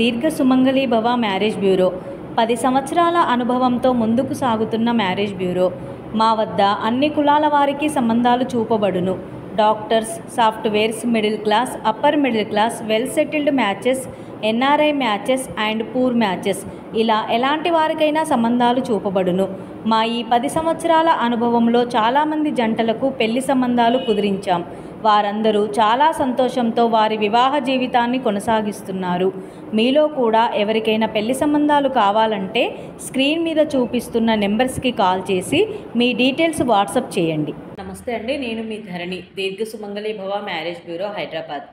దీర్ఘ సుమంగళి భవ marriage bureau 10 సంవత్సరాల అనుభవంతో ముందుకు సాగుతున్న మ్యారేజ్ బ్యూరో. మా వద్ద అన్ని కులాల వారికి సంబంధాలు చూపబడును. Doctors, softwares, middle class, upper middle class, well settled matches, NRI matches and poor matches, ఇలా ఎలాంటి వారికైనా సంబంధాలు చూపబడును. మా ఈ 10 సంవత్సరాల అనుభవంలో చాలామంది జంటలకు పెళ్లి సంబంధాలు కుదిరించాం. వారందరూ చాలా సంతోషంతో వారి వివాహ జీవితాన్ని కొనసాగిస్తున్నారు. మీలో కూడా ఎవరికైనా పెళ్లి సంబంధాలు కావాలంటే స్క్రీన్ మీద చూపిస్తున్న నెంబర్స్కి కాల్ చేసి మీ డీటెయిల్స్ వాట్సాప్ చేయండి. నమస్తే అండి, నేను మీ ధరణి, దీర్ఘ సుమంగళి భవ మ్యారేజ్ బ్యూరో, హైదరాబాద్.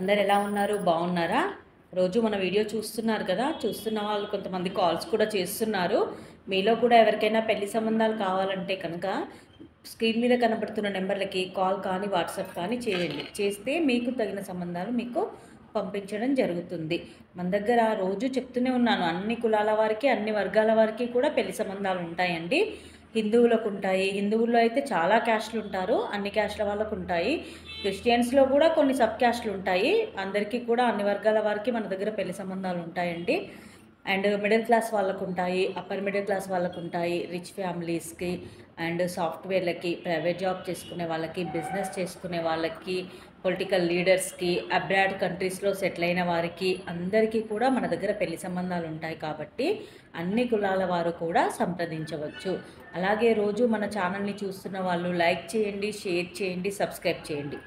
అందరు ఎలా ఉన్నారు? బాగున్నారా? రోజు మన వీడియో చూస్తున్నారు కదా, చూస్తున్న వాళ్ళు కొంతమంది కాల్స్ కూడా చేస్తున్నారు. మీలో కూడా ఎవరికైనా పెళ్లి సంబంధాలు కావాలంటే కనుక స్క్రీన్ మీద కనబడుతున్న నెంబర్లకి కాల్ కానీ వాట్సాప్ కానీ చేయండి. చేస్తే మీకు తగిన సంబంధాలు మీకు పంపించడం జరుగుతుంది. మన దగ్గర రోజు చెప్తూనే ఉన్నాను, అన్ని కులాల వారికి, అన్ని వర్గాల వారికి కూడా పెళ్లి సంబంధాలు ఉంటాయండి. హిందువులకు ఉంటాయి, హిందువుల్లో అయితే చాలా క్యాస్ట్లు ఉంటారు, అన్ని క్యాస్ట్ల వాళ్ళకు ఉంటాయి. క్రిస్టియన్స్లో కూడా కొన్ని సబ్ క్యాస్ట్లు ఉంటాయి. అందరికీ కూడా అన్ని వర్గాల వారికి మన దగ్గర పెళ్లి సంబంధాలు ఉంటాయండి. అండ్ మిడిల్ క్లాస్ వాళ్ళకు ఉంటాయి, అప్పర్ మిడిల్ క్లాస్ వాళ్ళకు ఉంటాయి, రిచ్ ఫ్యామిలీస్కి అండ్ సాఫ్ట్వేర్లకి, ప్రైవేట్ జాబ్ చేసుకునే వాళ్ళకి, బిజినెస్ చేసుకునే వాళ్ళకి, పొలిటికల్ లీడర్స్కి, అబ్రాడ్ కంట్రీస్లో సెటిల్ అయిన వారికి అందరికీ కూడా మన దగ్గర పెళ్లి సంబంధాలు ఉంటాయి. కాబట్టి అన్ని కులాల వారు కూడా సంప్రదించవచ్చు. అలాగే రోజు మన ఛానల్ని చూస్తున్న వాళ్ళు లైక్ చేయండి, షేర్ చేయండి, సబ్స్క్రైబ్ చేయండి.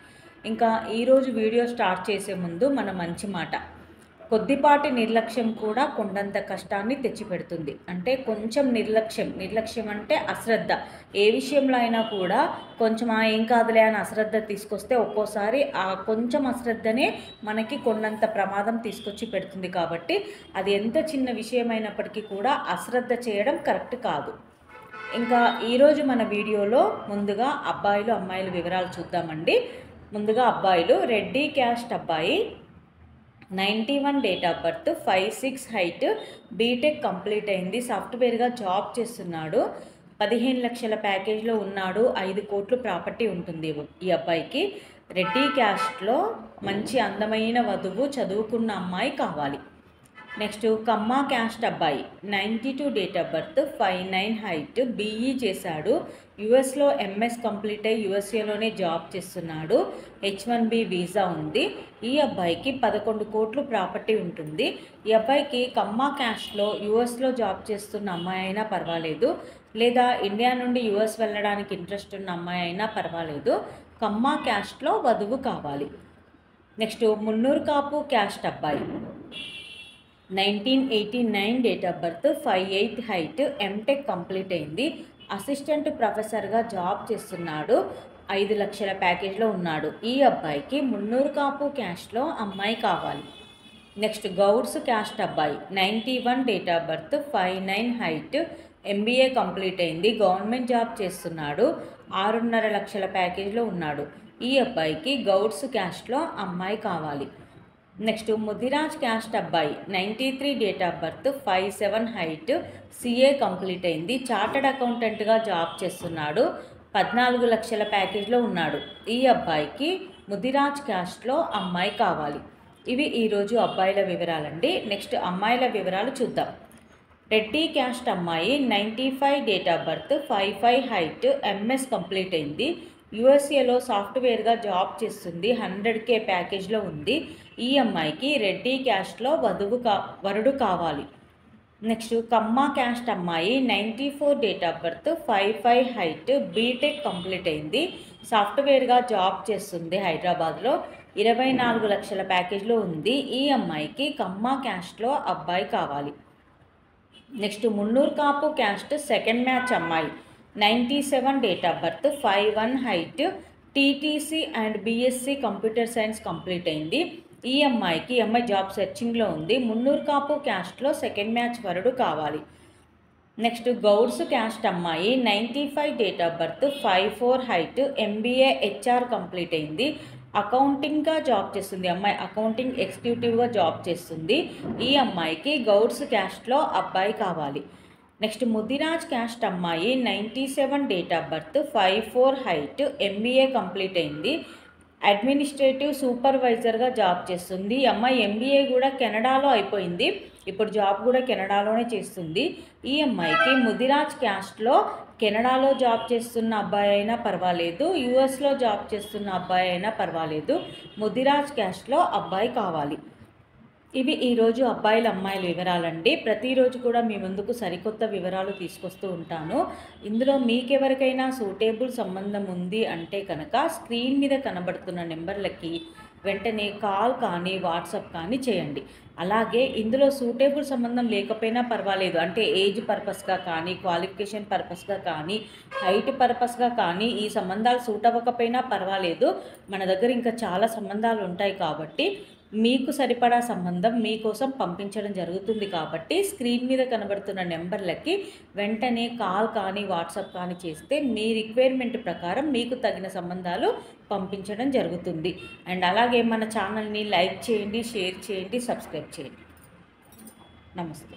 ఇంకా ఈరోజు వీడియో స్టార్ట్ చేసే ముందు మన మంచి మాట, కొద్దిపాటి నిర్లక్ష్యం కూడా కొండంత కష్టాన్ని తెచ్చిపెడుతుంది. అంటే కొంచెం నిర్లక్ష్యం అంటే అశ్రద్ధ. ఏ విషయంలో అయినా కూడా కొంచెం ఏం కాదులే అని అశ్రద్ధ తీసుకొస్తే ఒక్కోసారి ఆ కొంచెం అశ్రద్ధనే మనకి కొండంత ప్రమాదం తీసుకొచ్చి పెడుతుంది. కాబట్టి అది ఎంత చిన్న విషయం అయినప్పటికీ కూడా అశ్రద్ధ చేయడం కరెక్ట్ కాదు. ఇంకా ఈరోజు మన వీడియోలో ముందుగా అబ్బాయిలు అమ్మాయిల వివరాలు చూద్దామండి. ముందుగా అబ్బాయిలు, రెడ్డి క్యాస్ట్ అబ్బాయి, 91 date of birth, 5'6" height, BTech complete అయింది, సాఫ్ట్వేర్గా జాబ్ చేస్తున్నాడు, 15 లక్షల ప్యాకేజ్లో ఉన్నాడు, 5 కోట్లు ప్రాపర్టీ ఉంటుంది ఈ అబ్బాయికి. రెడ్డి క్యాస్ట్లో మంచి అందమైన వధువు, చదువుకున్న అమ్మాయి కావాలి. నెక్స్ట్ కమ్మ క్యాస్ట్ అబ్బాయి, 92 date of birth, 5'9" height, BE చేశాడు, యుఎస్లో ఎంఎస్ కంప్లీట్ అయ్యి యుఎస్ఏలోనే జాబ్ చేస్తున్నాడు, H1B వీసా ఉంది. ఈ అబ్బాయికి 11 కోట్లు ప్రాపర్టీ ఉంటుంది. ఈ అబ్బాయికి కమ్మ క్యాస్ట్లో యుఎస్లో జాబ్ చేస్తున్న అమ్మాయి అయినా పర్వాలేదు, లేదా ఇండియా నుండి యుఎస్ వెళ్ళడానికి ఇంట్రెస్ట్ ఉన్న అమ్మాయి అయినా పర్వాలేదు, కమ్మ క్యాస్ట్లో వధువు కావాలి. నెక్స్ట్ మున్నూరు కాపు క్యాస్ట్ అబ్బాయి, 1989 date of birth, 5'8" height, MTech complete అయింది, అసిస్టెంట్ ప్రొఫెసర్గా జాబ్ చేస్తున్నాడు, 5 లక్షల ప్యాకేజ్లో ఉన్నాడు. ఈ అబ్బాయికి మున్నూరు కాపు క్యాస్ట్లో అమ్మాయి కావాలి. నెక్స్ట్ గౌడ్స్ క్యాస్ట్ అబ్బాయి, 91 date of birth, 5'9" height, MBA complete అయింది, గవర్నమెంట్ జాబ్ చేస్తున్నాడు, 6.5 లక్షల ప్యాకేజ్లో ఉన్నాడు. ఈ అబ్బాయికి గౌడ్స్ క్యాస్ట్లో అమ్మాయి కావాలి. నెక్స్ట్ ముదిరాజ్ క్యాస్ట్ అబ్బాయి, 93 date of birth, 5'7" height, CA complete అయింది, చార్టర్డ్ అకౌంటెంట్గా జాబ్ చేస్తున్నాడు, 14 లక్షల ప్యాకేజ్లో ఉన్నాడు. ఈ అబ్బాయికి ముదిరాజ్ క్యాస్ట్లో అమ్మాయి కావాలి. ఇవి ఈరోజు అబ్బాయిల వివరాలండి. నెక్స్ట్ అమ్మాయిల వివరాలు చూద్దాం. రెడ్డి క్యాస్ట్ అమ్మాయి, 95 date of birth, 5'5" height, MS complete అయింది, యుఎస్ఏలో సాఫ్ట్వేర్గా జాబ్ చేస్తుంది, 100K ప్యాకేజ్లో ఉంది. ఈ అమ్మాయికి రెడ్డి క్యాస్ట్లో వరుడు కావాలి. నెక్స్ట్ కమ్మ క్యాస్ట్ అమ్మాయి, 94 date of birth, 5'5" height, BTech complete అయింది, సాఫ్ట్వేర్గా జాబ్ చేస్తుంది హైదరాబాద్లో, 24 లక్షల ప్యాకేజ్లో ఉంది. ఈ అమ్మాయికి కమ్మ క్యాస్ట్లో అబ్బాయి కావాలి. Next Munnuru Kapu caste second match అమ్మాయి, 97 date of birth, 5'1" height, TTC and BSc computer science complete అయింది. ఈ అమ్మాయి జాబ్ సెర్చింగ్లో ఉంది. మున్నూరు కాపు క్యాస్ట్లో సెకండ్ మ్యాచ్ వరుడు కావాలి. నెక్స్ట్ గౌడ్స్ క్యాస్ట్ అమ్మాయి, 95 date of birth, 5'4" height, MBA HR complete అయింది, అకౌంటింగ్గా జాబ్ చేస్తుంది. అమ్మాయి అకౌంటింగ్ ఎగ్జిక్యూటివ్గా జాబ్ చేస్తుంది. ఈ అమ్మాయికి గౌడ్స్ క్యాస్ట్లో అబ్బాయి కావాలి. నెక్స్ట్ ముదిరాజ్ క్యాస్ట్ అమ్మాయి, 97 date of birth, 5'4" height, MBA complete అయింది, అడ్మినిస్ట్రేటివ్ సూపర్వైజర్గా జాబ్ చేస్తుంది. ఈ అమ్మాయి ఎంబీఏ కూడా కెనడాలో అయిపోయింది. ఇప్పుడు జాబ్ కూడా కెనడాలోనే చేస్తుంది. ఈ అమ్మాయికి ముదిరాజ్ క్యాస్ట్లో కెనడాలో జాబ్ చేస్తున్న అబ్బాయి అయినా పర్వాలేదు, యూఎస్లో జాబ్ చేస్తున్న అబ్బాయి అయినా పర్వాలేదు, ముదిరాజ్ క్యాస్ట్లో అబ్బాయి కావాలి. ఇవి ఈరోజు అబ్బాయిల అమ్మాయిల వివరాలండి. ప్రతిరోజు కూడా మీ ముందుకు సరికొత్త వివరాలు తీసుకొస్తూ ఉంటాను. ఇందులో మీకెవరికైనా సూటేబుల్ సంబంధం ఉంది అంటే కనుక స్క్రీన్ మీద కనబడుతున్న నెంబర్లకి వెంటనే కాల్ కానీ వాట్సాప్ కానీ చేయండి. అలాగే ఇందులో సూటేబుల్ సంబంధం లేకపోయినా పర్వాలేదు, అంటే ఏజ్ పర్పస్గా కానీ క్వాలిఫికేషన్ పర్పస్గా కానీ హైట్ పర్పస్గా కానీ ఈ సంబంధాలు సూట్ అవ్వకపోయినా పర్వాలేదు. మన దగ్గర ఇంకా చాలా సంబంధాలు ఉంటాయి కాబట్టి మీకు సరిపడా సంబంధం మీకోసం పంపించడం జరుగుతుంది. కాబట్టి స్క్రీన్ మీద కనబడుతున్న నెంబర్లకి వెంటనే కాల్ కానీ వాట్సాప్ కానీ చేస్తే మీ రిక్వైర్మెంట్ ప్రకారం మీకు తగిన సంబంధాలు పంపించడం జరుగుతుంది. అండ్ అలాగే మన ఛానల్ని లైక్ చేయండి, షేర్ చేయండి, సబ్స్క్రైబ్ చేయండి. నమస్తే.